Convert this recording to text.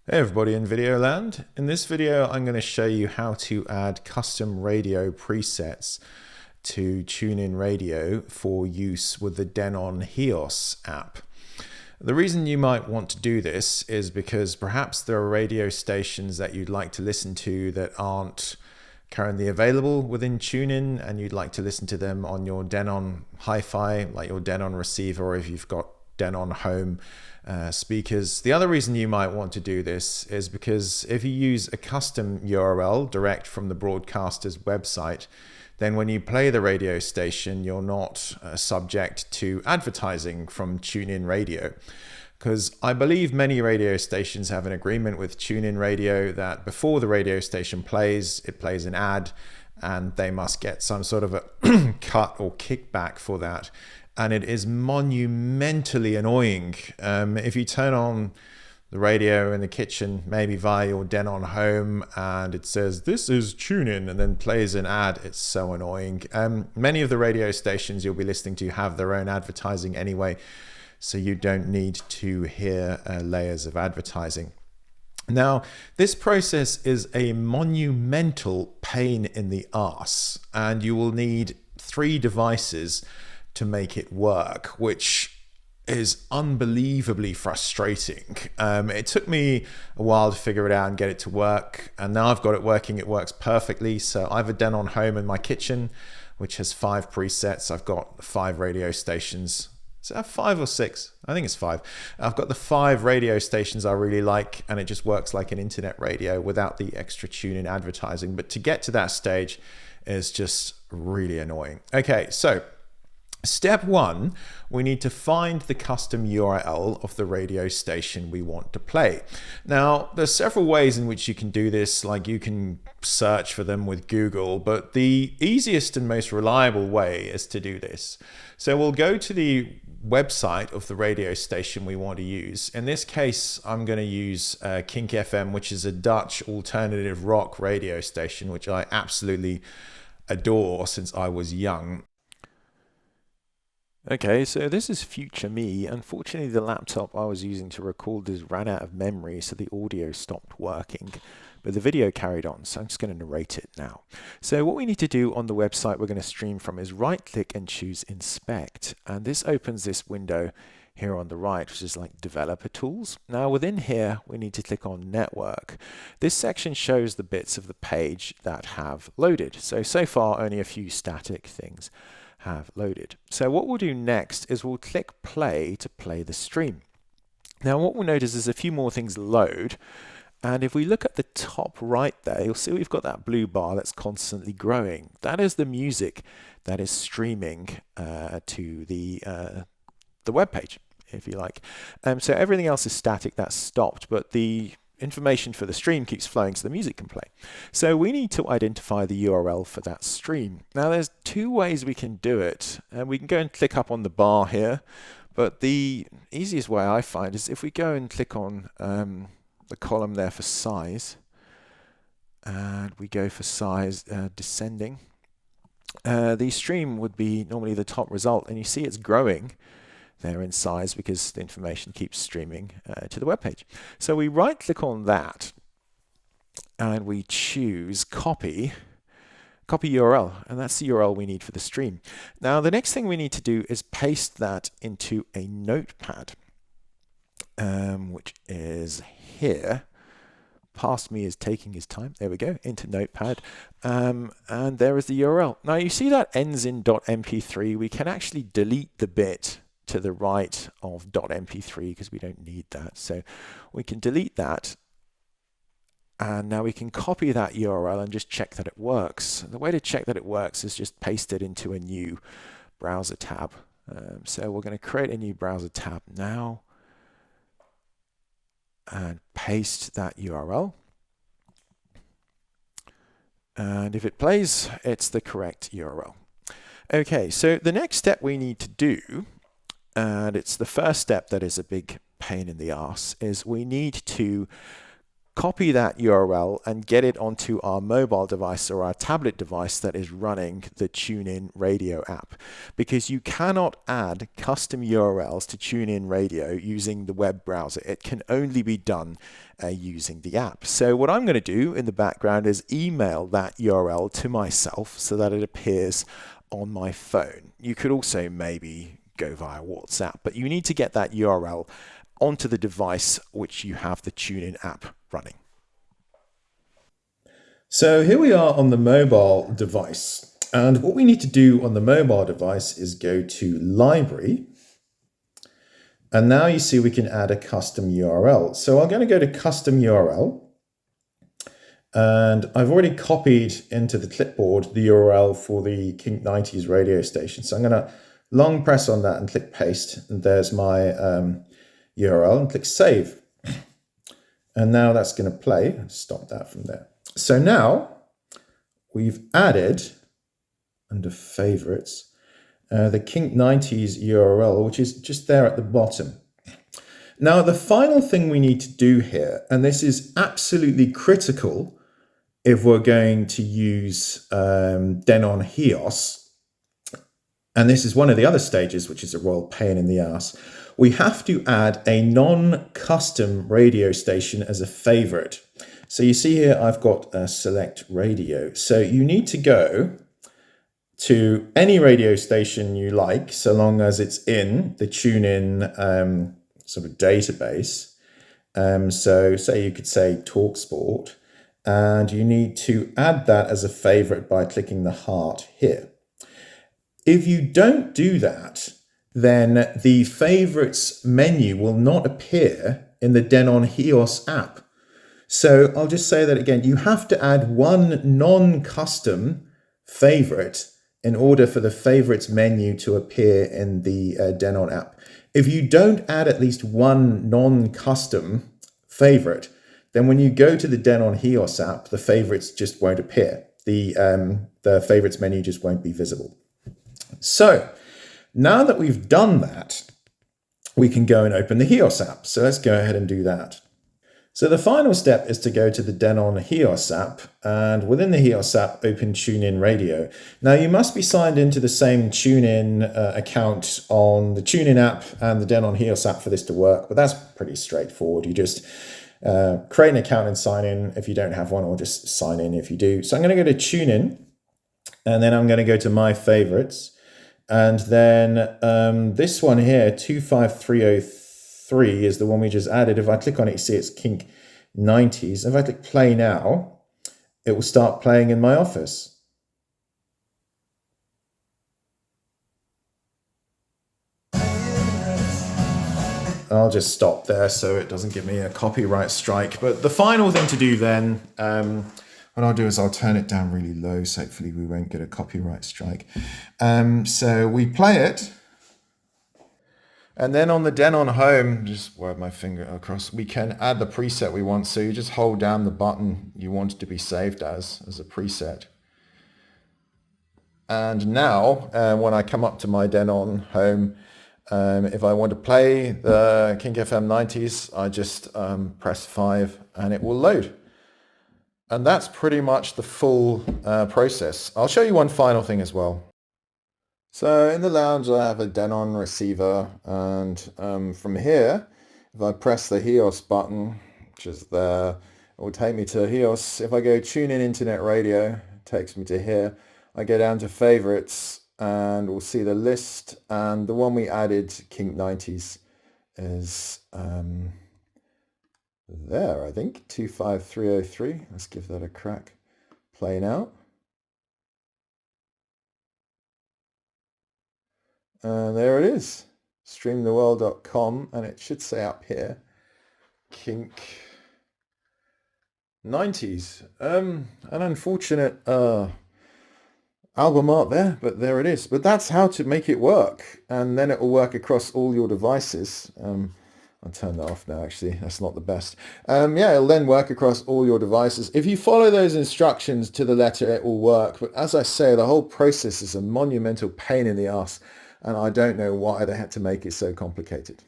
Hey everybody in video land. In this video I'm going to show you how to add custom radio presets to TuneIn Radio for use with the Denon Heos app. The reason you might want to do this is because perhaps there are radio stations that you'd like to listen to that aren't currently available within TuneIn and you'd like to listen to them on your Denon hi-fi, like your Denon receiver, or if you've got Denon home speakers. The other reason you might want to do this is because if you use a custom URL direct from the broadcaster's website, then when you play the radio station, you're not subject to advertising from TuneIn Radio. Because I believe many radio stations have an agreement with TuneIn Radio that before the radio station plays, it plays an ad and they must get some sort of a cut or kickback for that. And it is monumentally annoying. If you turn on the radio in the kitchen, maybe via your Denon home, and it says, "This is TuneIn," and then plays an ad, it's so annoying. Many of the radio stations you'll be listening to have their own advertising anyway, so you don't need to hear layers of advertising. Now, this process is a monumental pain in the arse, and you will need 3 devices to make it work, which is unbelievably frustrating. It took me a while to figure it out and get it to work, and now I've got it working. It works perfectly. So I have a Denon home in my kitchen, which has 5 presets. I've got 5 radio stations. Is that 5 or 6? I think it's 5. I've got the 5 radio stations I really like, and it just works like an internet radio without the extra TuneIn advertising. But to get to that stage is just really annoying. Okay, so step 1, we need to find the custom URL of the radio station we want to play. Now, there's several ways in which you can do this, like you can search for them with Google, but the easiest and most reliable way is to do this. So we'll go to the website of the radio station we want to use. In this case, I'm going to use Kink FM, which is a Dutch alternative rock radio station, which I absolutely adore since I was young. Okay, so this is future me. Unfortunately, the laptop I was using to record this ran out of memory, so the audio stopped working, but the video carried on, so I'm just going to narrate it now. So what we need to do on the website we're going to stream from is right-click and choose Inspect, and this opens this window here on the right, which is like Developer Tools. Now within here, we need to click on Network. This section shows the bits of the page that have loaded. So far, only a few static things have loaded. So what we'll do next is we'll click play to play the stream. Now what we'll notice is a few more things load, and if we look at the top right there, you'll see we've got that blue bar that's constantly growing. That is the music that is streaming to the web page, if you like. So everything else is static, that's stopped, but the information for the stream keeps flowing so the music can play. So we need to identify the URL for that stream. Now there's 2 ways we can do it. We can go and click up on the bar here, but the easiest way I find is if we go and click on the column there for size, and we go for size descending, the stream would be normally the top result, and you see it's growing there in size because the information keeps streaming to the web page. So we right click on that and we choose copy URL, and that's the URL we need for the stream. Now the next thing we need to do is paste that into a notepad, which is here. Past me is taking his time. There we go, into Notepad, and there is the URL. Now you see that ends in .mp3. We can actually delete the bit to the right of .mp3 because we don't need that. So we can delete that, and now we can copy that URL and just check that it works. The way to check that it works is just paste it into a new browser tab. So we're going to create a new browser tab now and paste that URL. And if it plays, it's the correct URL. Okay, so the next step we need to do, and it's the first step that is a big pain in the arse, is we need to copy that URL and get it onto our mobile device or our tablet device that is running the TuneIn Radio app. Because you cannot add custom URLs to TuneIn Radio using the web browser. It can only be done using the app. So what I'm going to do in the background is email that URL to myself so that it appears on my phone. You could also maybe go via WhatsApp, but you need to get that URL onto the device which you have the TuneIn app running. So here we are on the mobile device, and what we need to do on the mobile device is go to Library, and now you see we can add a custom URL. So I'm going to go to Custom URL, and I've already copied into the clipboard the URL for the Kink 90s radio station. So I'm going to long press on that and click Paste, and there's my URL, and click Save. And now that's going to play. Stop that from there. So now we've added, under Favorites, the Kink 90s URL, which is just there at the bottom. Now, the final thing we need to do here, and this is absolutely critical if we're going to use Denon Heos, and this is one of the other stages, which is a royal pain in the ass, we have to add a non-custom radio station as a favorite. So you see here, I've got a select radio. So you need to go to any radio station you like, so long as it's in the TuneIn sort of database. So say you could say TalkSport, and you need to add that as a favorite by clicking the heart here. If you don't do that, then the favorites menu will not appear in the Denon Heos app. So I'll just say that again, you have to add one non-custom favorite in order for the favorites menu to appear in the Denon app. If you don't add at least one non-custom favorite, then when you go to the Denon Heos app, the favorites just won't appear. The favorites menu just won't be visible. So now that we've done that, we can go and open the Heos app. So let's go ahead and do that. So the final step is to go to the Denon Heos app, and within the Heos app, open TuneIn Radio. Now you must be signed into the same TuneIn account on the TuneIn app and the Denon Heos app for this to work, but that's pretty straightforward. You just create an account and sign in if you don't have one, or just sign in if you do. So I'm going to go to TuneIn, and then I'm going to go to My Favorites. And then this one here, 25303, is the one we just added. If I click on it, you see it's Kink 90s. If I click play now, it will start playing in my office. I'll just stop there so it doesn't give me a copyright strike. But the final thing to do then, what I'll do is I'll turn it down really low, so hopefully we won't get a copyright strike. So we play it. And then on the Denon Home, just word my finger across, we can add the preset we want. So you just hold down the button you want it to be saved as a preset. And now, when I come up to my Denon Home, if I want to play the Kink FM 90s, I just press 5 and it will load. And that's pretty much the full process. I'll show you one final thing as well. So in the lounge, I have a Denon receiver, and from here, if I press the Heos button, which is there, it will take me to Heos. If I go tune in internet radio, it takes me to here. I go down to favorites, and we'll see the list, and the one we added, Kink 90s, is there, I think, 25303. Let's give that a crack. Play now. And there it is, streamtheworld.com, and it should say up here, Kink 90s. An unfortunate album art there, but there it is. But that's how to make it work, and then it will work across all your devices. I'll turn that off now, actually. That's not the best. Yeah, it'll then work across all your devices. If you follow those instructions to the letter, it will work. But as I say, the whole process is a monumental pain in the ass, and I don't know why they had to make it so complicated.